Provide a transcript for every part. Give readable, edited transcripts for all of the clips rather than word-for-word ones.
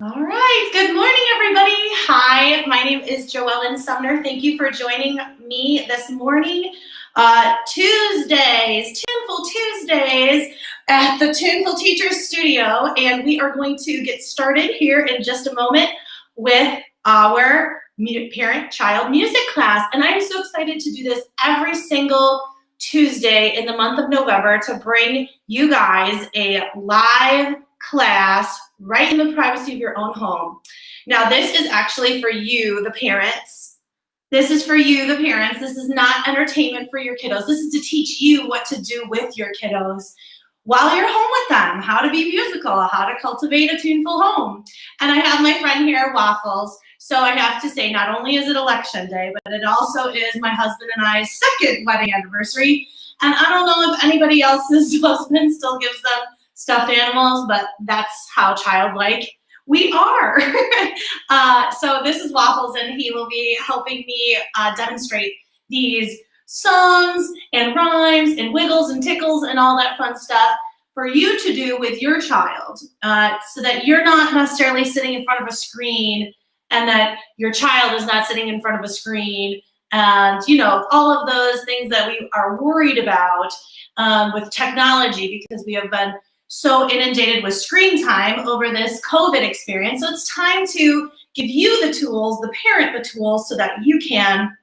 All right, good morning, everybody. Hi, my name is Joellen Sumner. Thank you for joining me this morning. Tuneful Tuesdays at the Tuneful Teachers Studio, and we are going to get started here in just a moment with our parent-child music class. And I'm so excited to do this every single Tuesday in the month of November to bring you guys a live class right in the privacy of your own home. Now, this is actually for you, the parents. This is for you, the parents. This is not entertainment for your kiddos. This is to teach you what to do with your kiddos while you're home with them, how to be musical, how to cultivate a tuneful home. And I have my friend here, Waffles. So I have to say, not only is it election day, but it also is my husband and I's second wedding anniversary. And I don't know if anybody else's husband still gives them stuffed animals, but that's how childlike we are. So this is Waffles, and he will be helping me demonstrate these songs and rhymes and wiggles and tickles and all that fun stuff for you to do with your child, so that you're not necessarily sitting in front of a screen and that your child is not sitting in front of a screen and, you know, all of those things that we are worried about with technology, because we have been so inundated with screen time over this COVID experience. So it's time to give you the tools, the parent the tools, so that you can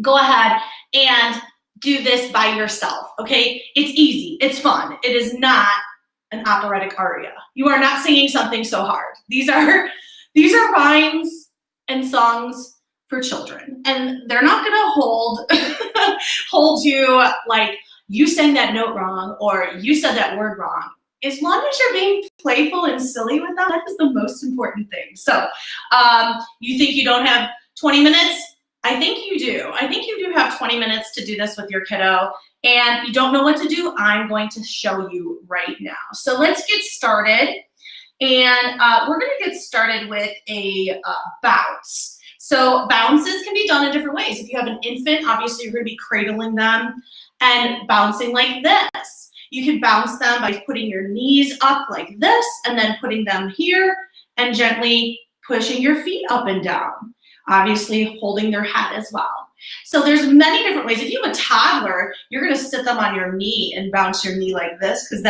go ahead and do this by yourself, okay? It's easy, it's fun. It is not an operatic aria. You are not singing something so hard. These are rhymes and songs for children, and they're not gonna hold you like you sang that note wrong or you said that word wrong. As long as you're being playful and silly with them, that is the most important thing. So you think you don't have 20 minutes? I think you do. I think you do have 20 minutes to do this with your kiddo, and you don't know what to do? I'm going to show you right now. So let's get started, and we're gonna get started with a bounce. So bounces can be done in different ways. If you have an infant, obviously you're gonna be cradling them and bouncing like this. You can bounce them by putting your knees up like this and then putting them here and gently pushing your feet up and down, obviously holding their head as well. So there's many different ways. If you have a toddler, you're gonna sit them on your knee and bounce your knee like this, because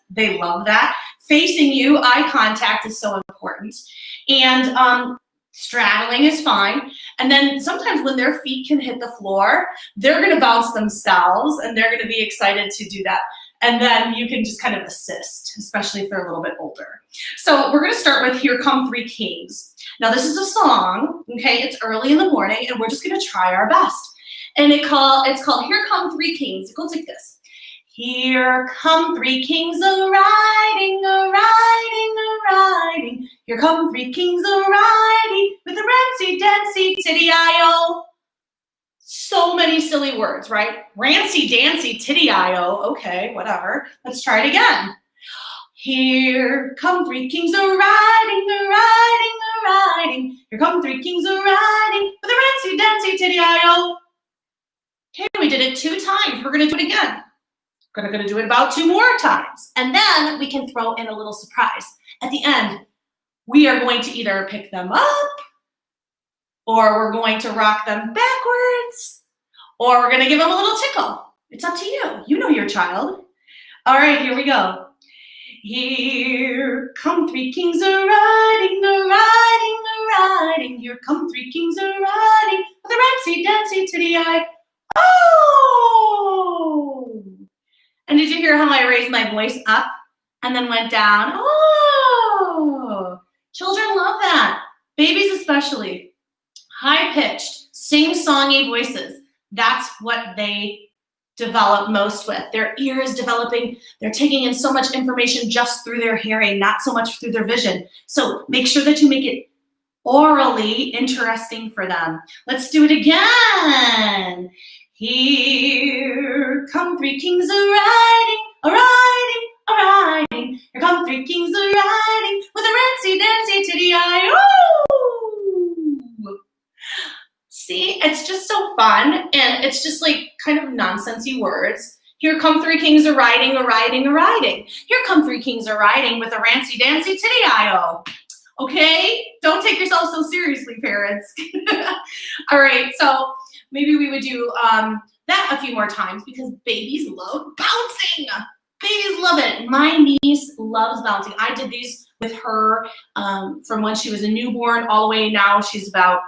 they love that. Facing you, eye contact is so important. And straddling is fine. And then sometimes when their feet can hit the floor, they're gonna bounce themselves and they're gonna be excited to do that. And then you can just kind of assist, especially if they're a little bit older. So we're gonna start with Here Come Three Kings. Now this is a song, okay? It's early in the morning and we're just gonna try our best. And it's called Here Come Three Kings. It goes like this. Here come three kings a-riding, a-riding, a-riding. Here come three kings a-riding with a rancy-dancy titty-I-O. So many silly words, right? Rancy-dancy titty-I-O. Okay, whatever. Let's try it again. Here come three kings a-riding, a-riding, a-riding. Here come three kings a-riding with a rancy-dancy titty-I-O. Okay, we did it 2 times. We're gonna do it again. We're gonna do it about 2 more times. And then we can throw in a little surprise. At the end, we are going to either pick them up, or we're going to rock them backwards, or we're gonna give them a little tickle. It's up to you. You know your child. All right, here we go. Here come three kings a-riding, a-riding, a-riding. Here come three kings a-riding with a rancy-dancy titty-I-O. And did you hear how I raised my voice up and then went down? Oh, children love that. Babies especially. High-pitched, sing-songy voices. That's what they develop most with. Their ear is developing. They're taking in so much information just through their hearing, not so much through their vision. So make sure that you make it orally interesting for them. Let's do it again. Here come three kings a-riding, a-riding, a-riding. Here come three kings a-riding with a rancy-dancy titty-I-O. See, it's just so fun, and it's just like kind of nonsensey words. Here come three kings a-riding, a-riding, a-riding. Here come three kings a-riding with a rancy-dancy titty-I-O. Okay? Don't take yourself so seriously, parents. All right, so maybe we would do that a few more times because babies love bouncing. Babies love it. My niece loves bouncing. I did these with her from when she was a newborn all the way now. She's about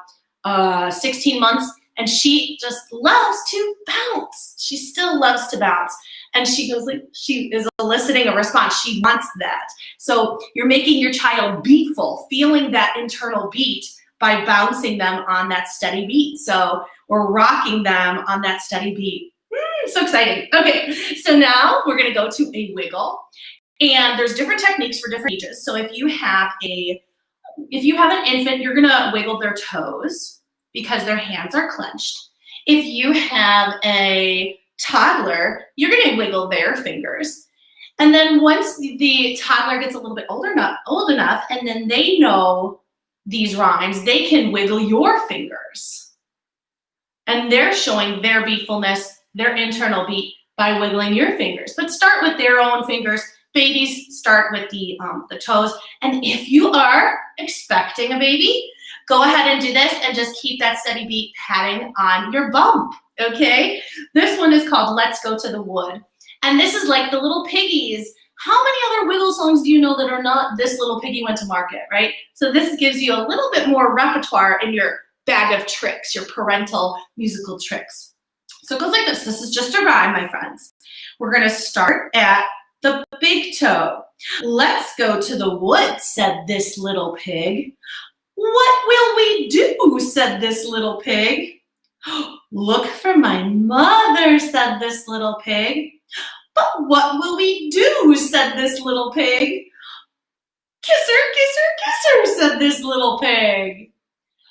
16 months, and she just loves to bounce. She still loves to bounce. And she goes like, she is eliciting a response. She wants that. So you're making your child beatful, feeling that internal beat by bouncing them on that steady beat. So we're rocking them on that steady beat. So exciting. Okay, so now we're gonna go to a wiggle. And there's different techniques for different ages. So if you have an infant, you're gonna wiggle their toes because their hands are clenched. If you have a toddler, you're gonna wiggle their fingers. And then once the toddler gets a little bit old enough, and then they know these rhymes, they can wiggle your fingers. And they're showing their beatfulness, their internal beat by wiggling your fingers. But start with their own fingers. Babies start with the toes. And if you are expecting a baby, go ahead and do this and just keep that steady beat patting on your bump, okay? This one is called Let's Go to the Wood. And this is like the Little Piggies. How many other wiggle songs do you know that are not This Little Piggy Went to Market, right? So this gives you a little bit more repertoire in your bag of tricks, your parental musical tricks. So it goes like this. This is just a rhyme, my friends. We're gonna start at the big toe. Let's go to the wood, said this little pig. What will we do, said this little pig. Look for my mother, said this little pig. But what will we do, said this little pig. Kiss her, kiss her, kiss her, said this little pig.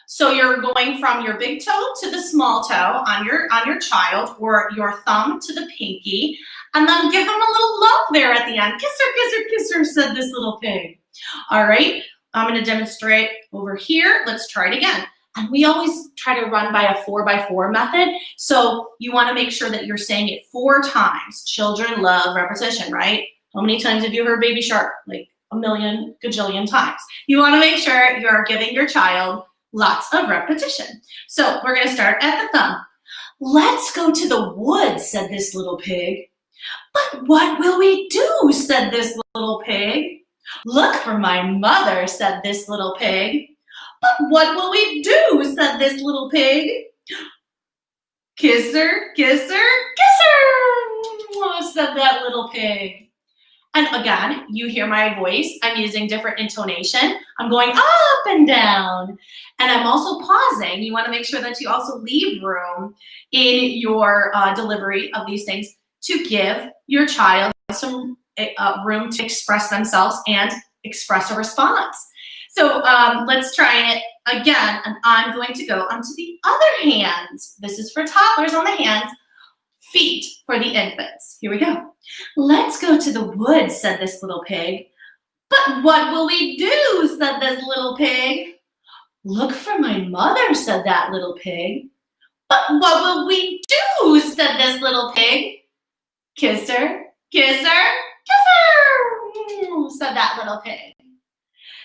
So you're going from your big toe to the small toe on your child, or your thumb to the pinky, and then give them a little love there at the end. Kiss her, kiss her, kiss her, said this little pig. All right, I'm gonna demonstrate over here. Let's try it again. And we always try to run by a 4x4 method. So you wanna make sure that you're saying it 4 times. Children love repetition, right? How many times have you heard Baby Shark? Like a million gajillion times. You wanna make sure you're giving your child lots of repetition. So we're gonna start at the thumb. Let's go to the woods, said this little pig. But what will we do, said this little pig. Look for my mother, said this little pig. But what will we do, said this little pig. Kiss her, kiss her, kiss her, said that little pig. And again, you hear my voice. I'm using different intonation. I'm going up and down. And I'm also pausing. You want to make sure that you also leave room in your delivery of these things to give your child some room to express themselves and express a response. So let's try it again. And I'm going to go onto the other hand. This is for toddlers on the hands. Feet for the infants. Here we go. Let's go to the woods, said this little pig. But what will we do, said this little pig. Look for my mother, said that little pig. But what will we do, said this little pig. Kiss her, kiss her, kiss her, said that little pig.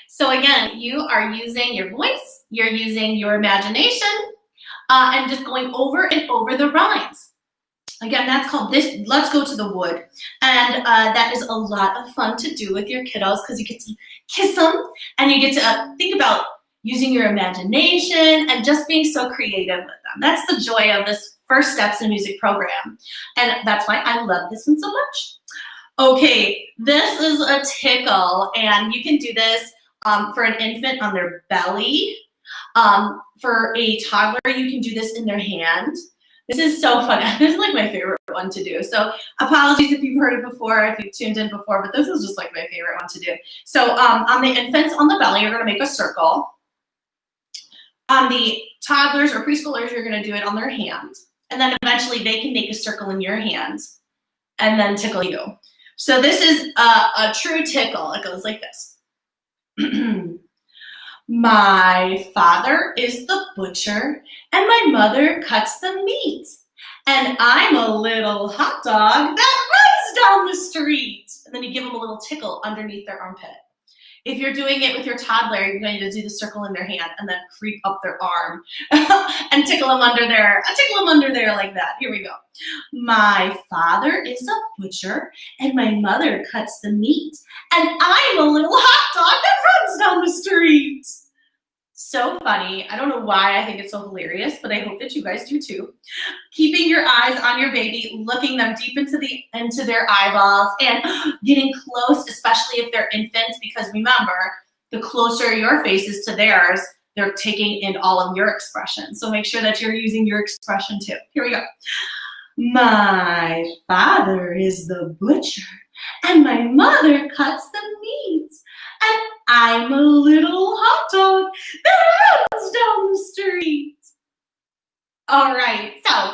So again, you are using your voice, you're using your imagination, and just going over and over the rhymes. Again, that's called this, Let's Go to the Wood. And that is a lot of fun to do with your kiddos because you get to kiss them and you get to think about using your imagination and just being so creative with them. That's the joy of this First Steps in Music program. And that's why I love this one so much. Okay, this is a tickle, and you can do this for an infant on their belly. For a toddler, you can do this in their hand. This is so fun. This is like my favorite one to do. So apologies if you've heard it before, if you've tuned in before, but this is just like my favorite one to do. So on the infants on the belly, you're gonna make a circle. On the toddlers or preschoolers, you're gonna do it on their hand. And then eventually they can make a circle in your hands and then tickle you. So this is a true tickle. It goes like this. My father is the butcher, and my mother cuts the meat. And I'm a little hot dog that runs down the street. And then you give them a little tickle underneath their armpit. If you're doing it with your toddler, you're going to do the circle in their hand and then creep up their arm and tickle them under there. Tickle them under there like that. Here we go. My father is a butcher and my mother cuts the meat. And I'm a little hot dog that runs down the street. So funny. I don't know why I think it's so hilarious, but I hope that you guys do too. Keeping your eyes on your baby, looking them deep into their eyeballs and getting close, especially if they're infants, because remember, the closer your face is to theirs, they're taking in all of your expression. So make sure that you're using your expression too. Here we go. My father is the butcher and my mother cuts the meat. And I'm a little hot dog that runs down the street. All right, so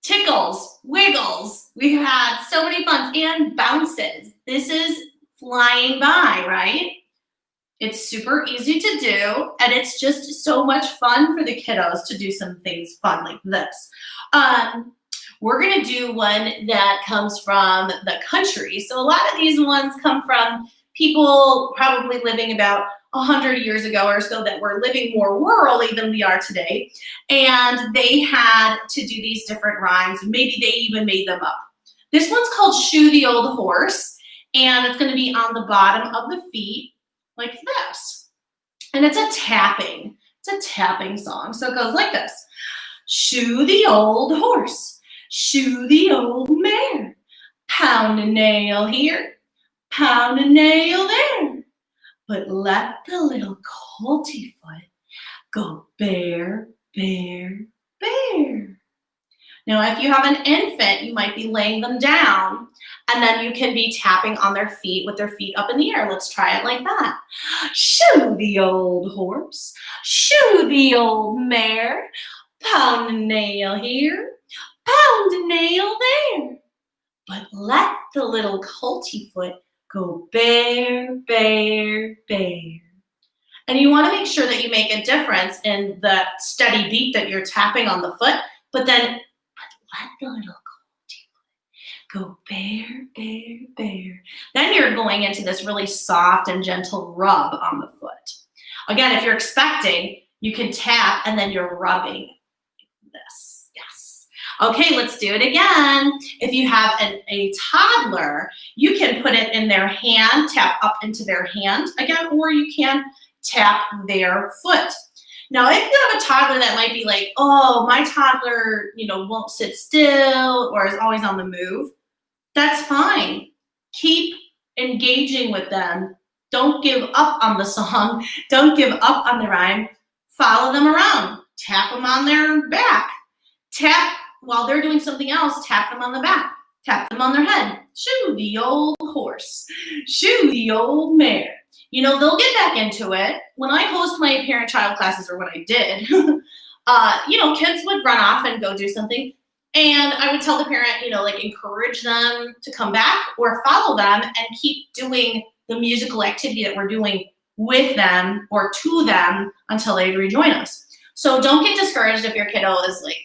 tickles, wiggles. We've had so many funs and bounces. This is flying by, right? It's super easy to do, and it's just so much fun for the kiddos to do some things fun like this. We're gonna do one that comes from the country. So a lot of these ones come from people probably living about 100 years ago or so that were living more rurally than we are today. And they had to do these different rhymes. Maybe they even made them up. This one's called Shoe the Old Horse. And it's going to be on the bottom of the feet like this. And it's a tapping. It's a tapping song. So it goes like this. Shoe the old horse. Shoe the old mare. Pound a nail here. Pound a nail there, but let the little colty foot go bare, bare, bare. Now, if you have an infant, you might be laying them down, and then you can be tapping on their feet with their feet up in the air. Let's try it like that. Shoe the old horse, shoe the old mare, pound a nail here, pound a nail there, but let the little colty foot go bare, bare, bare. And you want to make sure that you make a difference in the steady beat that you're tapping on the foot, but let the little colty foot go bare, bare, bare. Then you're going into this really soft and gentle rub on the foot. Again, if you're expecting, you can tap and then you're rubbing this. Yes. Okay, let's do it again. If you have a toddler, you can put it in their hand, tap up into their hand again, or you can tap their foot. Now, if you have a toddler that might be like, oh, my toddler, won't sit still or is always on the move, that's fine. Keep engaging with them. Don't give up on the song. Don't give up on the rhyme. Follow them around. Tap them on their back. Tap while they're doing something else, tap them on the back. Tap them on their head. Shoe the old horse. Shoe the old mare. They'll get back into it. When I host my parent-child classes, or when I did, kids would run off and go do something. And I would tell the parent, encourage them to come back or follow them and keep doing the musical activity that we're doing with them or to them until they rejoin us. So don't get discouraged if your kiddo is like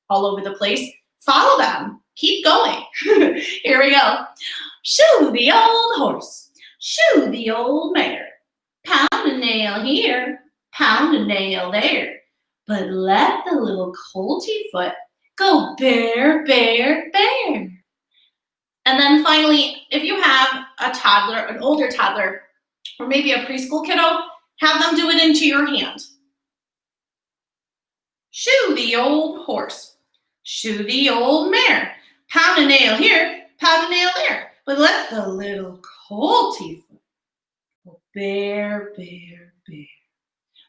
all over the place. Follow them. Keep going. Here we go. Shoe the old horse. Shoe the old mare. Pound a nail here. Pound a nail there. But let the little colty foot go bare, bare, bare. And then finally, if you have a toddler, an older toddler, or maybe a preschool kiddo, have them do it into your hand. Shoe the old horse. Shoe the old mare. Pound a nail here, pound a nail there. But let the little colty foot go bare, bare, bare.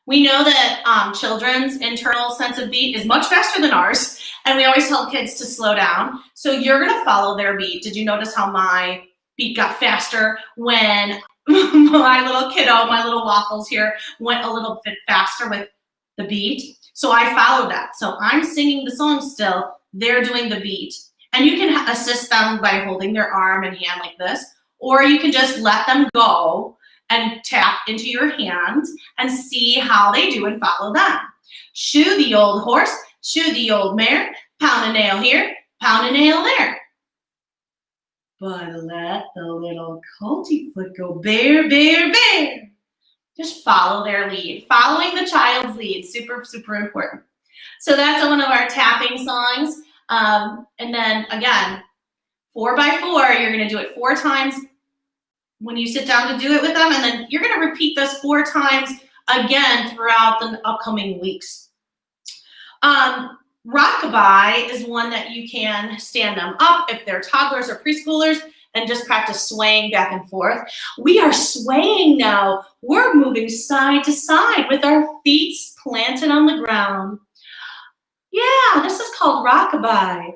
We know that children's internal sense of beat is much faster than ours, and we always tell kids to slow down. So you're gonna follow their beat. Did you notice how my beat got faster when my little kiddo, my little waffles here, went a little bit faster with the beat? So I followed that. So I'm singing the song still, they're doing the beat. And you can assist them by holding their arm and hand like this, or you can just let them go and tap into your hand and see how they do and follow them. Shoe the old horse, shoe the old mare, pound a nail here, pound a nail there. but let the little colty foot go bear, bear, bear. Just follow their lead. Following the child's lead, super, super important. So that's one of our tapping songs. And then again, 4x4, you're gonna do it 4 times when you sit down to do it with them, and then you're gonna repeat this 4 times again throughout the upcoming weeks. Rockabye is one that you can stand them up if they're toddlers or preschoolers and just practice swaying back and forth. We are swaying now. We're moving side to side with our feet planted on the ground. Yeah, this is called rockabye.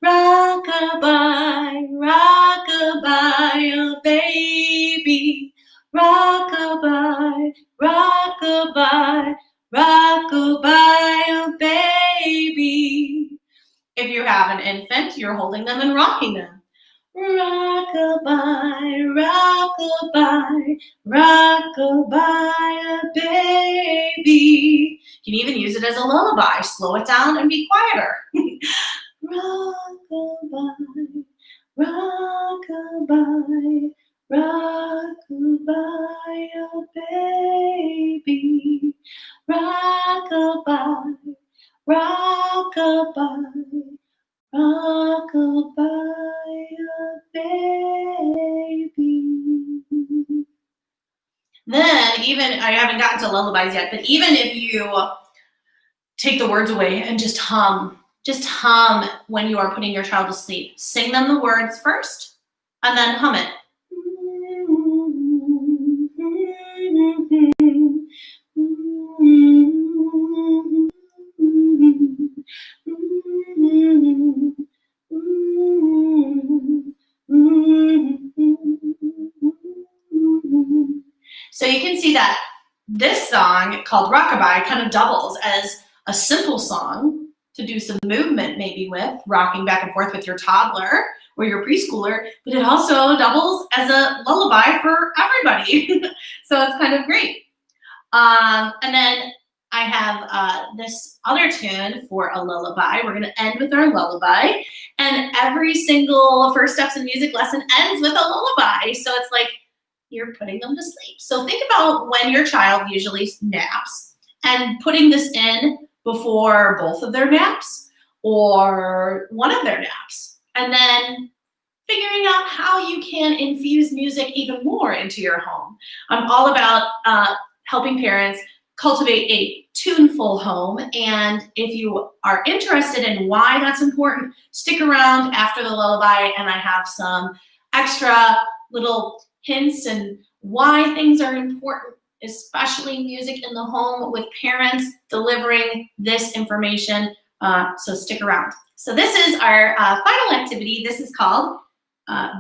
Rockabye, rockabye, oh baby. Rockabye, rockabye, rockabye, oh baby. If you have an infant, you're holding them and rocking them. Rockabye, rockabye, rockabye, oh baby. You can even use it as a lullaby. Slow it down and be quieter. Rockabye, rockabye, rockabye, oh baby. Rockabye, rockabye, rockabye, oh baby. Then even, I haven't gotten to lullabies yet, but even if you take the words away and just hum when you are putting your child to sleep. Sing them the words first and then hum it. So you can see that this song called Rockabye kind of doubles as a simple song to do some movement maybe with, rocking back and forth with your toddler or your preschooler, but it also doubles as a lullaby for everybody. So it's kind of great. And then I have this other tune for a lullaby. We're gonna end with our lullaby, and every single First Steps in Music lesson ends with a lullaby. So it's like you're putting them to sleep. So think about when your child usually naps and putting this in before both of their naps or one of their naps, and then figuring out how you can infuse music even more into your home. I'm all about helping parents cultivate a tuneful home, and if you are interested in why that's important, stick around after the lullaby and I have some extra little hints and why things are important, especially music in the home with parents delivering this information, so stick around. So this is our final activity. This is called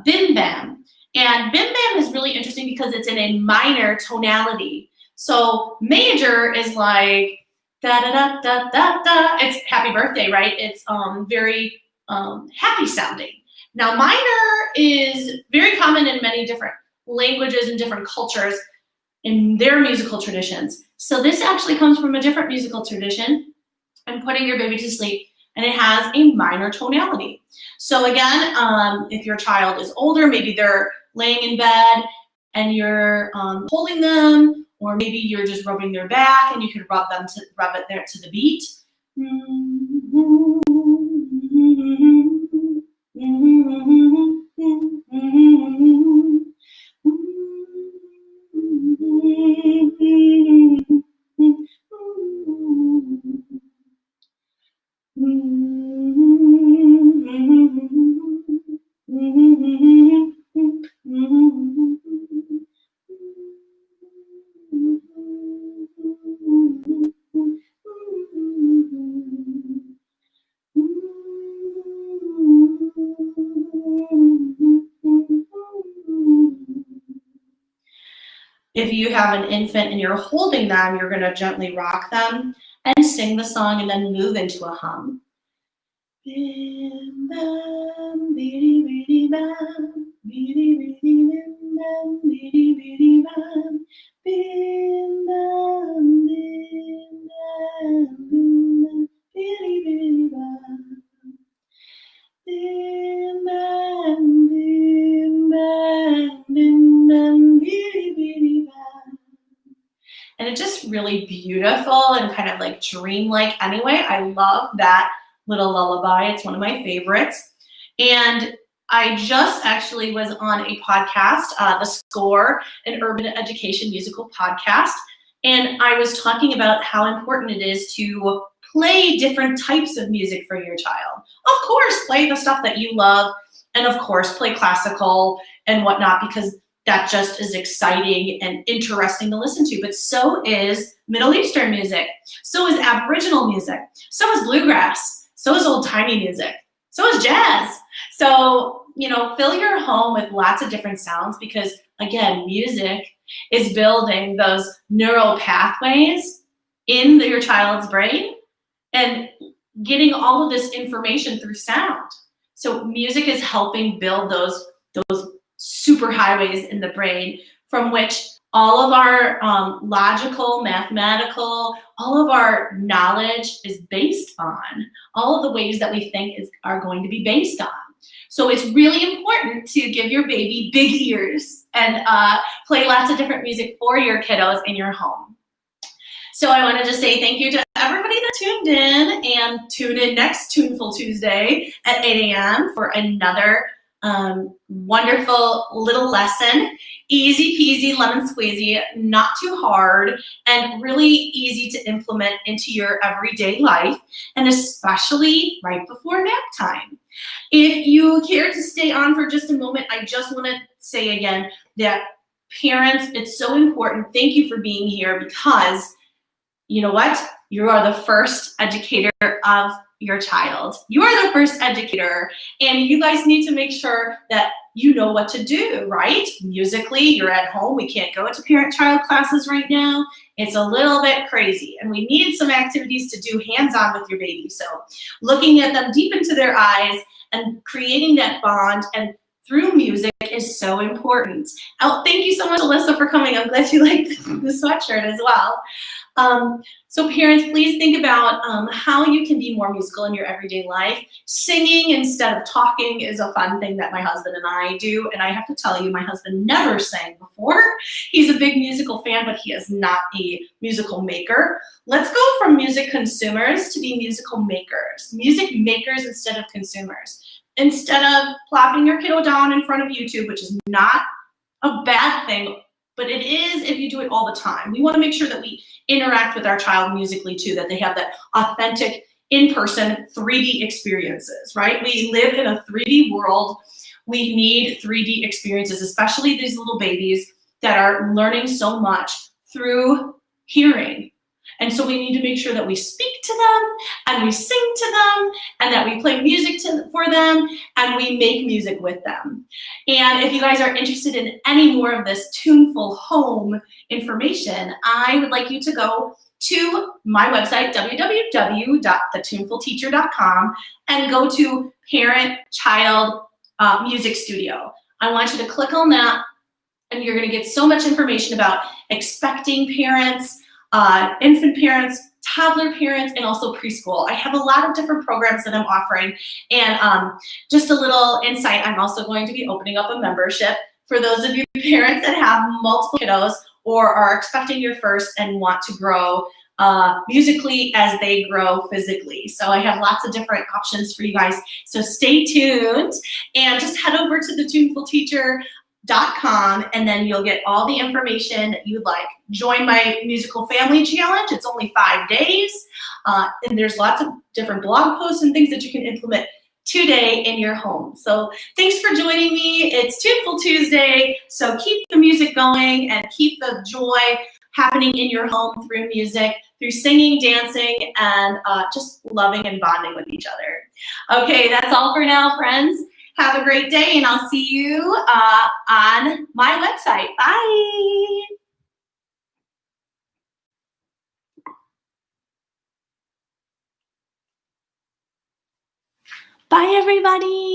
Bim Bam. And Bim Bam is really interesting because it's in a minor tonality. So major is like da da da da da da. It's happy birthday, right? It's very happy sounding. Now minor is very common in many different languages and different cultures in their musical traditions. So this actually comes from a different musical tradition and putting your baby to sleep, and it has a minor tonality. So again, if your child is older, maybe they're laying in bed and you're holding them, or maybe you're just rubbing their back and you can rub it there to the beat. If you have an infant and you're holding them, you're going to gently rock them and sing the song and then move into a hum. Bim bam, bidi bidi bam, bidi bidi bim bam, bidi bidi bam, bim bam, bim bam, bim bam, bidi bidi bam, bim bam, bim really beautiful and kind of like dreamlike anyway. I love that little lullaby. It's one of my favorites. And I just actually was on a podcast, The Score, an urban education musical podcast, and I was talking about how important it is to play different types of music for your child. Of course, play the stuff that you love, and of course, play classical and whatnot, because that just is exciting and interesting to listen to. But so is Middle Eastern music, so is Aboriginal music, so is bluegrass, so is old-timey music, so is jazz. So, fill your home with lots of different sounds, because again, music is building those neural pathways in your child's brain and getting all of this information through sound. So music is helping build those super highways in the brain from which all of our logical, mathematical, all of our knowledge is based on, all of the ways that we think are going to be based on. So it's really important to give your baby big ears and play lots of different music for your kiddos in your home. So I wanted to say thank you to everybody that tuned in, and tune in next Tuneful Tuesday at 8 a.m. for another wonderful little lesson. Easy peasy, lemon squeezy, not too hard, and really easy to implement into your everyday life, and especially right before nap time. If you care to stay on for just a moment, I just want to say again that parents, it's so important. Thank you for being here, because you know what? You are the first educator of your child. You are the first educator, and you guys need to make sure that you know what to do, right? Musically, you're at home. We can't go to parent-child classes right now. It's a little bit crazy, and we need some activities to do hands-on with your baby. So looking at them deep into their eyes and creating that bond and through music is so important. Oh, thank you so much, Alyssa, for coming. I'm glad you liked the sweatshirt as well. So parents, please think about how you can be more musical in your everyday life. Singing instead of talking is a fun thing that my husband and I do, and I have to tell you, my husband never sang before. He's a big musical fan, but he is not a musical maker. Let's go from music consumers to be musical makers. Music makers instead of consumers. Instead of plopping your kiddo down in front of YouTube, which is not a bad thing, but it is if you do it all the time. We want to make sure that we interact with our child musically too, that they have that authentic in-person 3D experiences, right? We live in a 3D world. We need 3D experiences, especially these little babies that are learning so much through hearing. And so we need to make sure that we speak to them and we sing to them and that we play music for them and we make music with them. And if you guys are interested in any more of this Tuneful home information, I would like you to go to my website, www.thetunefulteacher.com, and go to Parent-Child Music Studio. I want you to click on that, and you're going to get so much information about expecting parents, infant parents, toddler parents, and also preschool. I have a lot of different programs that I'm offering, and just a little insight, I'm also going to be opening up a membership for those of you parents that have multiple kiddos or are expecting your first and want to grow musically as they grow physically. So I have lots of different options for you guys. So stay tuned and just head over to the tunefulteacher.com, and then you'll get all the information that you'd like. Join my musical family challenge. It's only 5 days, and there's lots of different blog posts and things that you can implement today in your home. So thanks for joining me. It's Tuneful Tuesday, so keep the music going and keep the joy happening in your home through music, through singing, dancing, and just loving and bonding with each other. Okay, that's all for now, friends. Have a great day, and I'll see you on my website. Bye. Bye, everybody.